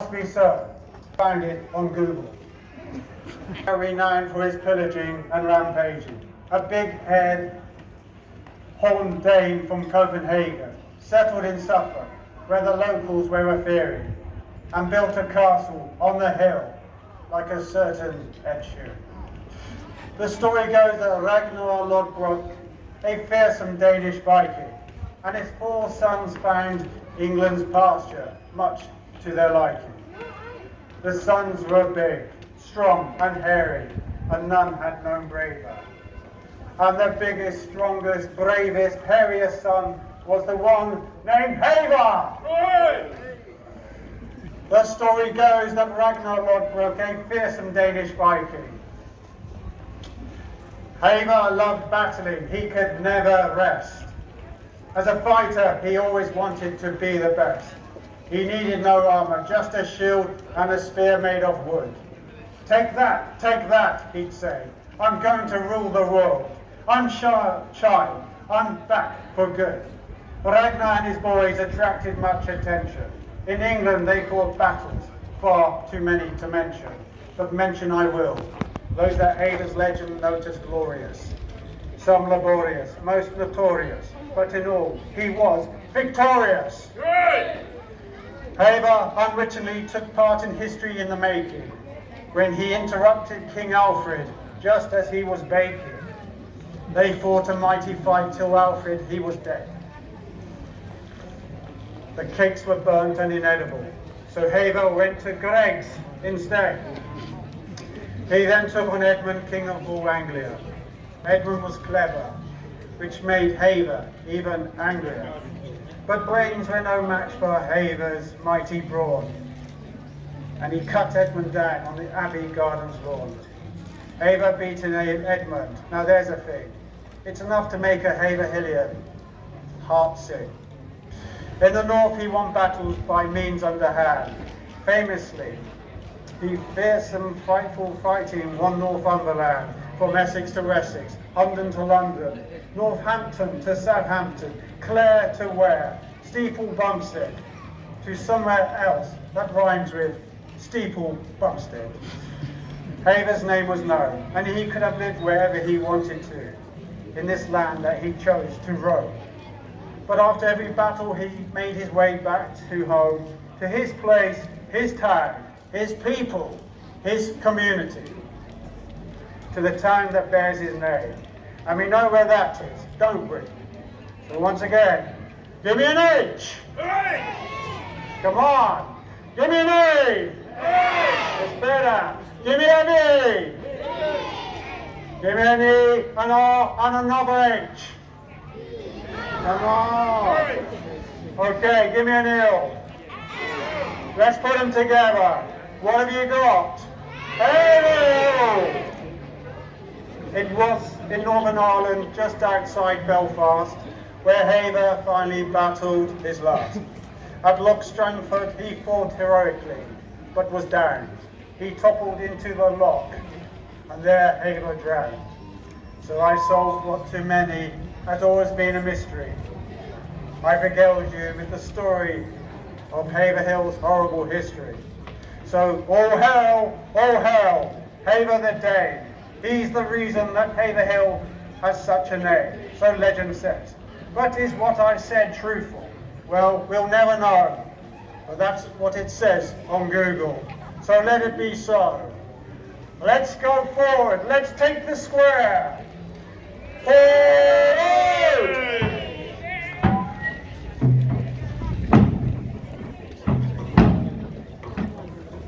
must be so. Found it on Google. Renowned for his pillaging and rampaging. A big-haired horned Dane from Copenhagen, settled in Suffolk, where the locals were fearing, and built a castle on the hill, like a certain Ed Sheeran. The story goes that Ragnar Lodbrok, a fearsome Danish Viking, and his 4 sons found England's pasture, much to their liking. The sons were big, strong and hairy, and none had known braver. And the biggest, strongest, bravest, hairiest son was the one named Haver. The story goes that Ragnar Lodbrok, a fearsome Danish Viking. Haver loved battling, he could never rest. As a fighter, he always wanted to be the best. He needed no armor, just a shield and a spear made of wood. Take that, he'd say. I'm going to rule the world. I'm shy, I'm back for good. Ragnar and his boys attracted much attention. In England, they fought battles, far too many to mention. But mention I will, those that Haver's legend noticed glorious. Some laborious, most notorious, but in all, he was victorious. Haver unwittingly took part in history in the making, when he interrupted King Alfred just as he was baking. They fought a mighty fight till Alfred, he was dead. The cakes were burnt and inedible, so Haver went to Greg's instead. He then took on Edmund, king of all Anglia. Edmund was clever, which made Haver even angrier. But brains were no match for Haver's mighty brawn, and he cut Edmund down on the Abbey Gardens lawn. Haver beaten Edmund, now there's a thing. It's enough to make a Haverhillian heart sing. In the north he won battles by means underhand. Famously, he fearsome, frightful fighting won Northumberland, from Essex to Wessex, London to London, Northampton to Southampton, Clare to Ware, Steeple Bumstead to somewhere else that rhymes with Steeple Bumstead. Haver's name was known, and he could have lived wherever he wanted to, in this land that he chose to roam. But after every battle he made his way back to home, to his place, his town, his people, his community, to the town that bears his name. And we know where that is, don't we? So once again, give me an H! Come on! Give me an A! It's better! Give me an E! Give me an E, an R, and another H! Come on! Okay, give me an L. Let's put them together. What have you got? Haverhill! It was in Northern Ireland, just outside Belfast, where Haver finally battled his last. At Loch Strangford he fought heroically, but was downed. He toppled into the loch, and there Haver drowned. So I solved what to many has always been a mystery. I regaled you with the story of Haverhill's horrible history. So all hail, Haver the Dane. He's the reason that Haverhill has such a name, so legend says. But is what I said truthful? Well, we'll never know, but that's what it says on Google. So let it be so. Let's go forward, let's take the square. Forward!